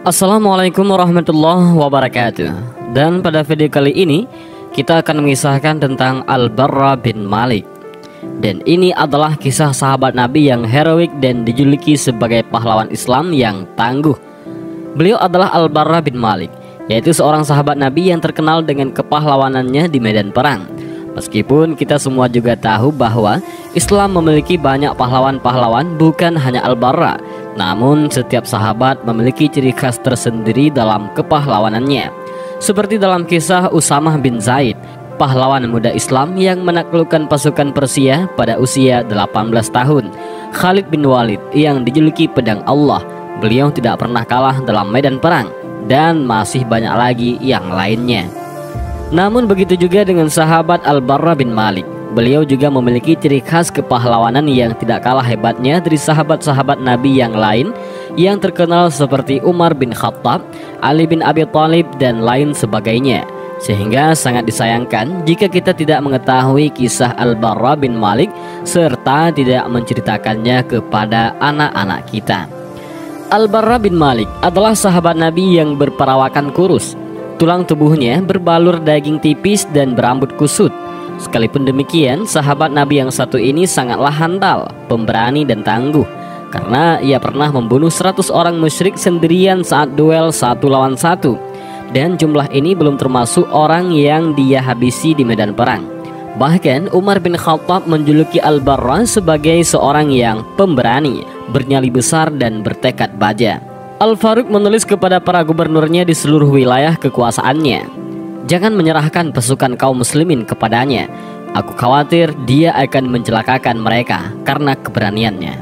Assalamualaikum warahmatullahi wabarakatuh. Dan pada video kali ini kita akan mengisahkan tentang Al-Barra bin Malik. Dan ini adalah kisah sahabat Nabi yang heroik dan dijuluki sebagai pahlawan Islam yang tangguh. Beliau adalah Al-Barra bin Malik, yaitu seorang sahabat Nabi yang terkenal dengan kepahlawanannya di medan perang. Meskipun kita semua juga tahu bahwa Islam memiliki banyak pahlawan-pahlawan, bukan hanya Al-Barra, namun setiap sahabat memiliki ciri khas tersendiri dalam kepahlawanannya. Seperti dalam kisah Usamah bin Zaid, pahlawan muda Islam yang menaklukkan pasukan Persia pada usia 18 tahun. Khalid bin Walid yang dijuluki pedang Allah, beliau tidak pernah kalah dalam medan perang. Dan masih banyak lagi yang lainnya. Namun begitu juga dengan sahabat Al-Barra bin Malik. Beliau juga memiliki ciri khas kepahlawanan yang tidak kalah hebatnya dari sahabat-sahabat Nabi yang lain yang terkenal seperti Umar bin Khattab, Ali bin Abi Thalib, dan lain sebagainya. Sehingga sangat disayangkan jika kita tidak mengetahui kisah Al-Barra bin Malik serta tidak menceritakannya kepada anak-anak kita. Al-Barra bin Malik adalah sahabat Nabi yang berperawakan kurus. Tulang tubuhnya berbalur daging tipis dan berambut kusut. Sekalipun demikian, sahabat Nabi yang satu ini sangatlah handal, pemberani dan tangguh, karena ia pernah membunuh 100 orang musyrik sendirian saat duel 1 lawan 1. Dan jumlah ini belum termasuk orang yang dia habisi di medan perang. Bahkan Umar bin Khattab menjuluki Al-Barra sebagai seorang yang pemberani, bernyali besar dan bertekad baja. Al-Faruq menulis kepada para gubernurnya di seluruh wilayah kekuasaannya, "Jangan menyerahkan pasukan kaum muslimin kepadanya. Aku khawatir dia akan mencelakakan mereka karena keberaniannya."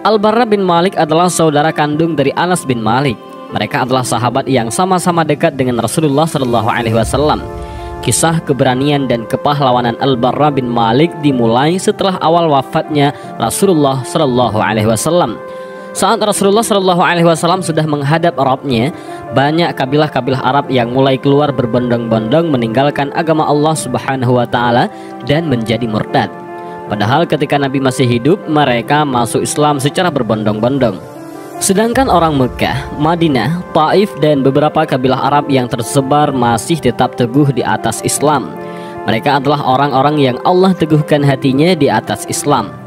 Al-Barra bin Malik adalah saudara kandung dari Anas bin Malik. Mereka adalah sahabat yang sama-sama dekat dengan Rasulullah SAW. Kisah keberanian dan kepahlawanan Al-Barra bin Malik dimulai setelah awal wafatnya Rasulullah SAW. Saat Rasulullah SAW sudah menghadap Arabnya, banyak kabilah-kabilah Arab yang mulai keluar berbondong-bondong meninggalkan agama Allah Subhanahu wa Ta'ala dan menjadi murtad. Padahal ketika Nabi masih hidup, mereka masuk Islam secara berbondong-bondong. Sedangkan orang Mekah, Madinah, Taif, dan beberapa kabilah Arab yang tersebar masih tetap teguh di atas Islam. Mereka adalah orang-orang yang Allah teguhkan hatinya di atas Islam.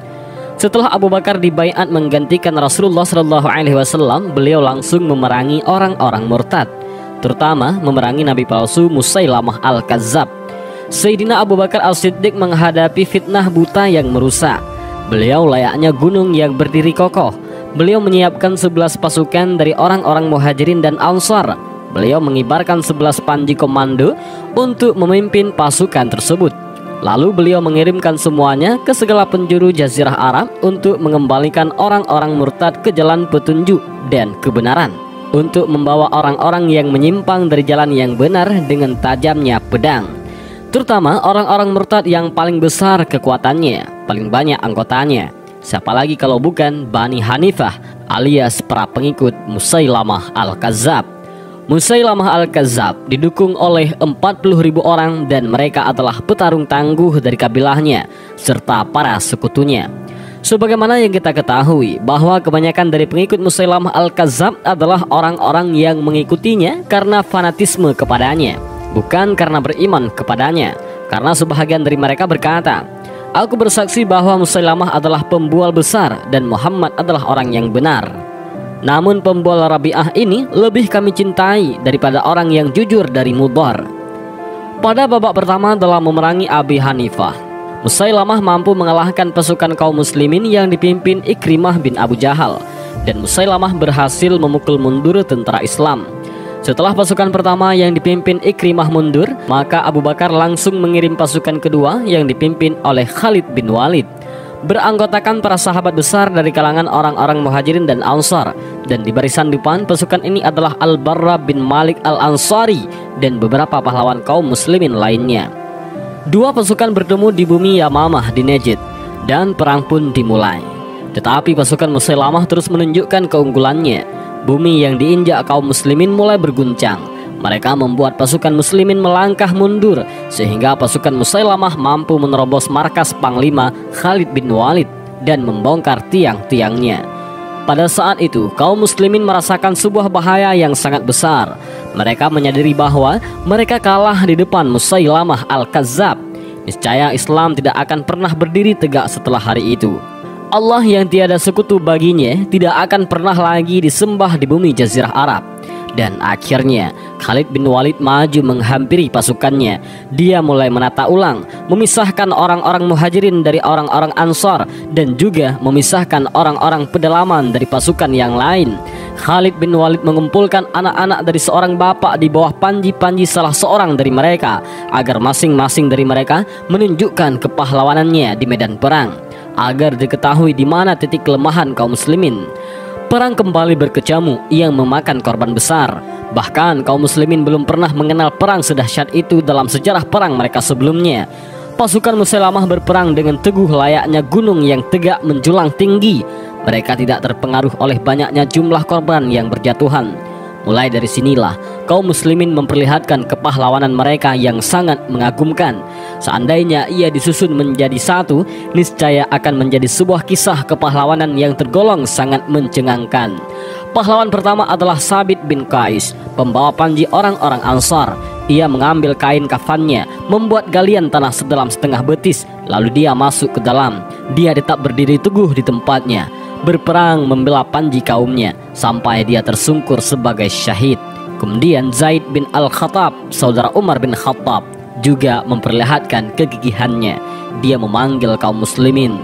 Setelah Abu Bakar dibaiat menggantikan Rasulullah SAW, beliau langsung memerangi orang-orang murtad, terutama memerangi Nabi palsu Musailamah Al-Kazzab. Sayyidina Abu Bakar As-Siddiq menghadapi fitnah buta yang merusak. Beliau layaknya gunung yang berdiri kokoh. Beliau menyiapkan 11 pasukan dari orang-orang Muhajirin dan Ansar. Beliau mengibarkan 11 panji komando untuk memimpin pasukan tersebut. Lalu beliau mengirimkan semuanya ke segala penjuru Jazirah Arab untuk mengembalikan orang-orang murtad ke jalan petunjuk dan kebenaran, untuk membawa orang-orang yang menyimpang dari jalan yang benar dengan tajamnya pedang, terutama orang-orang murtad yang paling besar kekuatannya, paling banyak anggotanya. Siapa lagi kalau bukan Bani Hanifah alias para pengikut Musailamah Al-Kazzab. Musailamah Al-Kazzab didukung oleh 40.000 orang dan mereka adalah petarung tangguh dari kabilahnya serta para sekutunya. Sebagaimana yang kita ketahui bahwa kebanyakan dari pengikut Musailamah Al-Kazzab adalah orang-orang yang mengikutinya karena fanatisme kepadanya, bukan karena beriman kepadanya. Karena sebahagian dari mereka berkata, "Aku bersaksi bahwa Musailamah adalah pembual besar dan Muhammad adalah orang yang benar." Namun pembual Rabi'ah ini lebih kami cintai daripada orang yang jujur dari Mudhar. Pada babak pertama dalam memerangi Abi Hanifah, Musailamah mampu mengalahkan pasukan kaum muslimin yang dipimpin Ikrimah bin Abu Jahal, dan Musailamah berhasil memukul mundur tentara Islam. Setelah pasukan pertama yang dipimpin Ikrimah mundur, maka Abu Bakar langsung mengirim pasukan kedua yang dipimpin oleh Khalid bin Walid, beranggotakan para sahabat besar dari kalangan orang-orang Muhajirin dan Ansar. Dan di barisan depan pasukan ini adalah Al-Barra bin Malik Al-Ansari dan beberapa pahlawan kaum muslimin lainnya. Dua pasukan bertemu di bumi Yamamah di Najd, dan perang pun dimulai. Tetapi pasukan Musailamah terus menunjukkan keunggulannya. Bumi yang diinjak kaum muslimin mulai berguncang. Mereka membuat pasukan muslimin melangkah mundur, sehingga pasukan Musailamah mampu menerobos markas Panglima Khalid bin Walid dan membongkar tiang-tiangnya. Pada saat itu, kaum muslimin merasakan sebuah bahaya yang sangat besar. Mereka menyadari bahwa mereka kalah di depan Musailamah Al-Kazzab. Niscaya Islam tidak akan pernah berdiri tegak setelah hari itu. Allah yang tiada sekutu baginya tidak akan pernah lagi disembah di bumi Jazirah Arab. Dan akhirnya Khalid bin Walid maju menghampiri pasukannya. Dia mulai menata ulang, memisahkan orang-orang muhajirin dari orang-orang ansar, dan juga memisahkan orang-orang pedalaman dari pasukan yang lain. Khalid bin Walid mengumpulkan anak-anak dari seorang bapak di bawah panji-panji salah seorang dari mereka, agar masing-masing dari mereka menunjukkan kepahlawanannya di medan perang, agar diketahui di mana titik kelemahan kaum muslimin. Perang kembali berkecamuk yang memakan korban besar. Bahkan kaum muslimin belum pernah mengenal perang sedahsyat itu dalam sejarah perang mereka sebelumnya. Pasukan Musailamah berperang dengan teguh layaknya gunung yang tegak menjulang tinggi. Mereka tidak terpengaruh oleh banyaknya jumlah korban yang berjatuhan. Mulai dari sinilah kaum muslimin memperlihatkan kepahlawanan mereka yang sangat mengagumkan. Seandainya ia disusun menjadi satu, niscaya akan menjadi sebuah kisah kepahlawanan yang tergolong sangat mencengangkan. Pahlawan pertama adalah Sabit bin Qais, pembawa panji orang-orang Ansar. Ia mengambil kain kafannya, membuat galian tanah sedalam setengah betis, lalu dia masuk ke dalam. Dia tetap berdiri teguh di tempatnya, berperang membela panji kaumnya sampai dia tersungkur sebagai syahid. Kemudian Zaid bin Al-Khattab, saudara Umar bin Khattab, juga memperlihatkan kegigihannya. Dia memanggil kaum muslimin,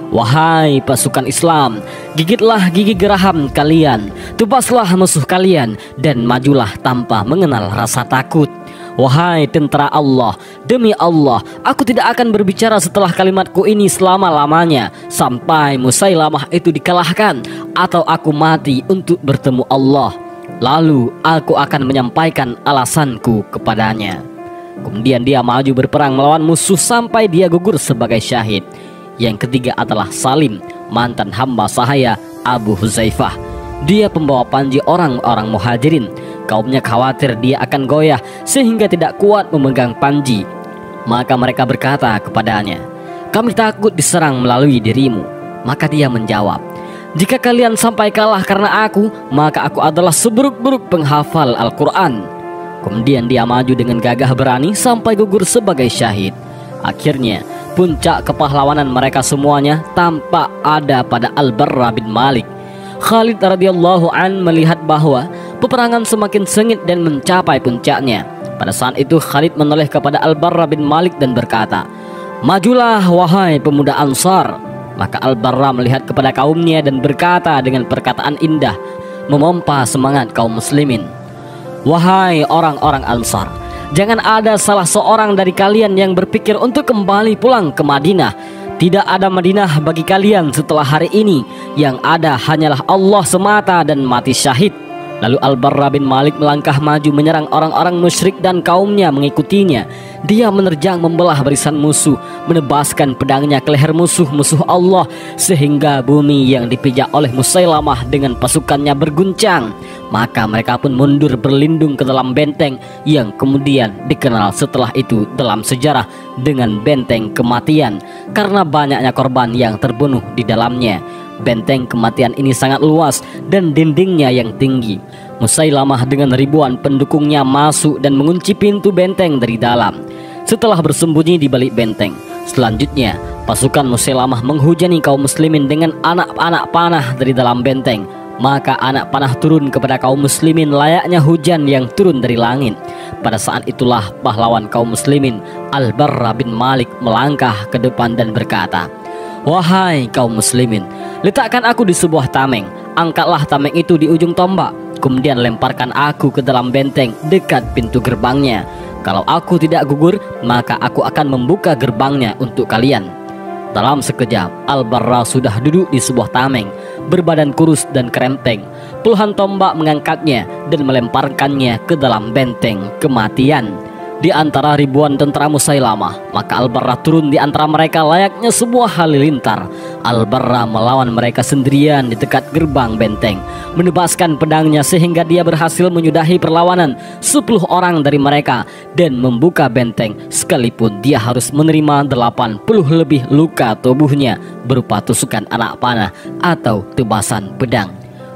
"Wahai pasukan Islam, gigitlah gigi geraham kalian, tubaslah musuh kalian, dan majulah tanpa mengenal rasa takut. Wahai tentara Allah, demi Allah, aku tidak akan berbicara setelah kalimatku ini selama-lamanya, sampai Musailamah itu dikalahkan, atau aku mati untuk bertemu Allah. Lalu aku akan menyampaikan alasanku kepadanya." Kemudian dia maju berperang melawan musuh sampai dia gugur sebagai syahid. Yang ketiga adalah Salim, mantan hamba sahaya Abu Huzaifah. Dia pembawa panji orang-orang muhajirin. Kaumnya khawatir dia akan goyah sehingga tidak kuat memegang panji. Maka mereka berkata kepadanya, "Kami takut diserang melalui dirimu." Maka dia menjawab, "Jika kalian sampai kalah karena aku, maka aku adalah seburuk-buruk penghafal Al-Quran." Kemudian dia maju dengan gagah berani sampai gugur sebagai syahid. Akhirnya puncak kepahlawanan mereka semuanya tampak ada pada Al-Barra bin Malik. Khalid radhiyallahu an melihat bahwa peperangan semakin sengit dan mencapai puncaknya. Pada saat itu Khalid menoleh kepada Al-Barra bin Malik dan berkata, "Majulah wahai pemuda Ansar." Maka Al-Barra melihat kepada kaumnya dan berkata dengan perkataan indah, memompa semangat kaum muslimin, "Wahai orang-orang Ansar, jangan ada salah seorang dari kalian yang berpikir untuk kembali pulang ke Madinah. Tidak ada Madinah bagi kalian setelah hari ini. Yang ada hanyalah Allah semata dan mati syahid." Lalu Al-Barra bin Malik melangkah maju menyerang orang-orang musyrik dan kaumnya mengikutinya. Dia menerjang membelah barisan musuh, menebaskan pedangnya ke leher musuh-musuh Allah, sehingga bumi yang dipijak oleh Musailamah dengan pasukannya berguncang. Maka mereka pun mundur berlindung ke dalam benteng yang kemudian dikenal setelah itu dalam sejarah dengan benteng kematian, karena banyaknya korban yang terbunuh di dalamnya. Benteng kematian ini sangat luas dan dindingnya yang tinggi. Musailamah dengan ribuan pendukungnya masuk dan mengunci pintu benteng dari dalam. Setelah bersembunyi di balik benteng, selanjutnya pasukan Musailamah menghujani kaum muslimin dengan anak-anak panah dari dalam benteng. Maka anak panah turun kepada kaum muslimin layaknya hujan yang turun dari langit. Pada saat itulah pahlawan kaum muslimin Al-Barra bin Malik melangkah ke depan dan berkata, "Wahai kaum muslimin, letakkan aku di sebuah tameng. Angkatlah tameng itu di ujung tombak. Kemudian lemparkan aku ke dalam benteng dekat pintu gerbangnya. Kalau aku tidak gugur, maka aku akan membuka gerbangnya untuk kalian." Dalam sekejap, Al-Barra sudah duduk di sebuah tameng, berbadan kurus dan kerempeng. Puluhan tombak mengangkatnya dan melemparkannya ke dalam benteng kematian. di antara ribuan tentara Musailamah. Maka Al-Barrah turun di antara mereka layaknya sebuah halilintar. Al-Barrah melawan mereka sendirian di dekat gerbang benteng, menebaskan pedangnya sehingga dia berhasil menyudahi perlawanan 10 orang dari mereka dan membuka benteng, sekalipun dia harus menerima 80 lebih luka tubuhnya berupa tusukan anak panah atau tebasan pedang.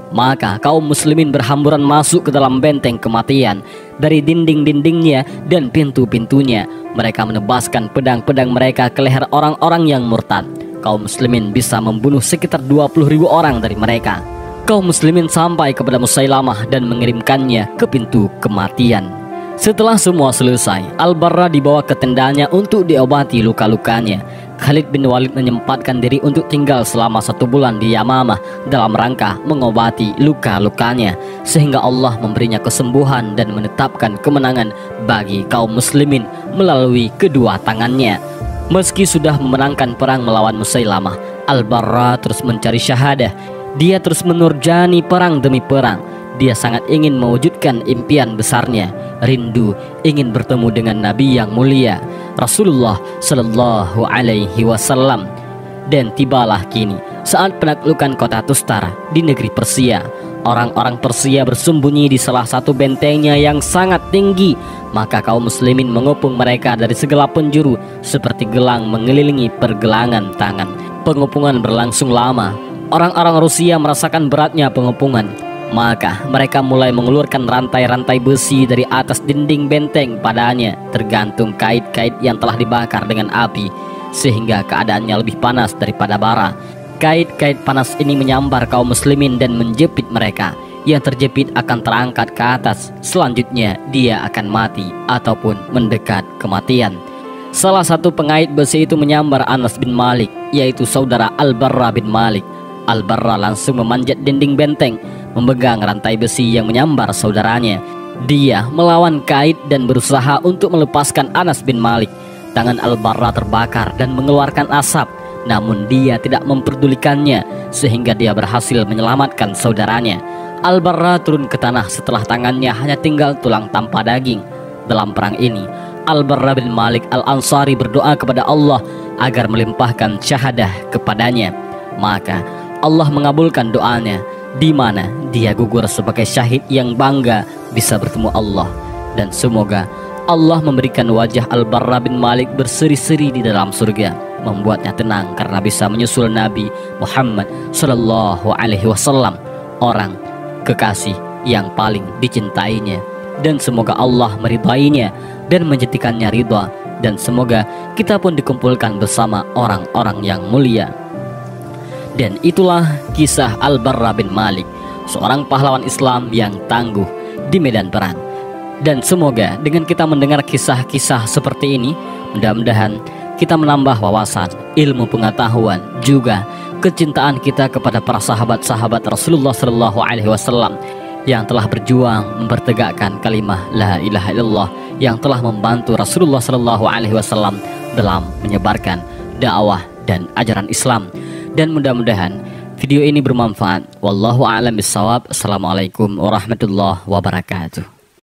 Maka kaum muslimin berhamburan masuk ke dalam benteng kematian. Dari dinding-dindingnya dan pintu-pintunya mereka menebaskan pedang-pedang mereka ke leher orang-orang yang murtad. Kaum muslimin bisa membunuh sekitar 20.000 orang dari mereka. Kaum muslimin sampai kepada Musailamah dan mengirimkannya ke pintu kematian. Setelah semua selesai, Al-Barrah dibawa ke tendanya untuk diobati luka-lukanya. Khalid bin Walid menyempatkan diri untuk tinggal selama 1 bulan di Yamamah dalam rangka mengobati luka-lukanya, sehingga Allah memberinya kesembuhan dan menetapkan kemenangan bagi kaum muslimin melalui kedua tangannya. Meski sudah memenangkan perang melawan Musailamah, Al-Barrah terus mencari syahadah. Dia terus menurjani perang demi perang. Dia sangat ingin mewujudkan impian besarnya, rindu ingin bertemu dengan Nabi yang mulia, Rasulullah Sallallahu Alaihi Wasallam. Dan tibalah kini saat penaklukan kota Tustar di negeri Persia. Orang-orang Persia bersembunyi di salah satu bentengnya yang sangat tinggi. Maka kaum muslimin mengepung mereka dari segala penjuru seperti gelang mengelilingi pergelangan tangan. Pengepungan berlangsung lama. Orang-orang Rusia merasakan beratnya pengepungan. Maka mereka mulai mengulurkan rantai-rantai besi dari atas dinding benteng padanya, tergantung kait-kait yang telah dibakar dengan api, sehingga keadaannya lebih panas daripada bara. Kait-kait panas ini menyambar kaum muslimin dan menjepit mereka. Yang terjepit akan terangkat ke atas. Selanjutnya dia akan mati ataupun mendekat kematian. Salah satu pengait besi itu menyambar Anas bin Malik, yaitu saudara Al-Barrah bin Malik. Al-Barrah langsung memanjat dinding benteng, memegang rantai besi yang menyambar saudaranya. Dia melawan kait dan berusaha untuk melepaskan Anas bin Malik. Tangan Al-Barrah terbakar dan mengeluarkan asap, namun dia tidak memperdulikannya, sehingga dia berhasil menyelamatkan saudaranya. Al-Barrah turun ke tanah setelah tangannya hanya tinggal tulang tanpa daging. Dalam perang ini, Al-Barrah bin Malik Al-Ansari berdoa kepada Allah agar melimpahkan syahadah kepadanya. Maka Allah mengabulkan doanya, di mana dia gugur sebagai syahid yang bangga bisa bertemu Allah. Dan semoga Allah memberikan wajah Al-Barrah bin Malik berseri-seri di dalam surga, membuatnya tenang karena bisa menyusul Nabi Muhammad Sallallahu Alaihi Wasallam, orang kekasih yang paling dicintainya. Dan semoga Allah meridainya dan menjadikannya ridha. Dan semoga kita pun dikumpulkan bersama orang-orang yang mulia. Dan itulah kisah Al-Barrah bin Malik, seorang pahlawan Islam yang tangguh di medan perang. Dan semoga dengan kita mendengar kisah-kisah seperti ini, mudah-mudahan kita menambah wawasan, ilmu pengetahuan, juga kecintaan kita kepada para sahabat-sahabat Rasulullah Sallallahu Alaihi Wasallam yang telah berjuang mempertegakkan kalimah la ilaha illallah, yang telah membantu Rasulullah Sallallahu Alaihi Wasallam dalam menyebarkan dakwah dan ajaran Islam. Dan mudah-mudahan video ini bermanfaat. Wallahu a'lam bishawab. Assalamualaikum warahmatullahi wabarakatuh.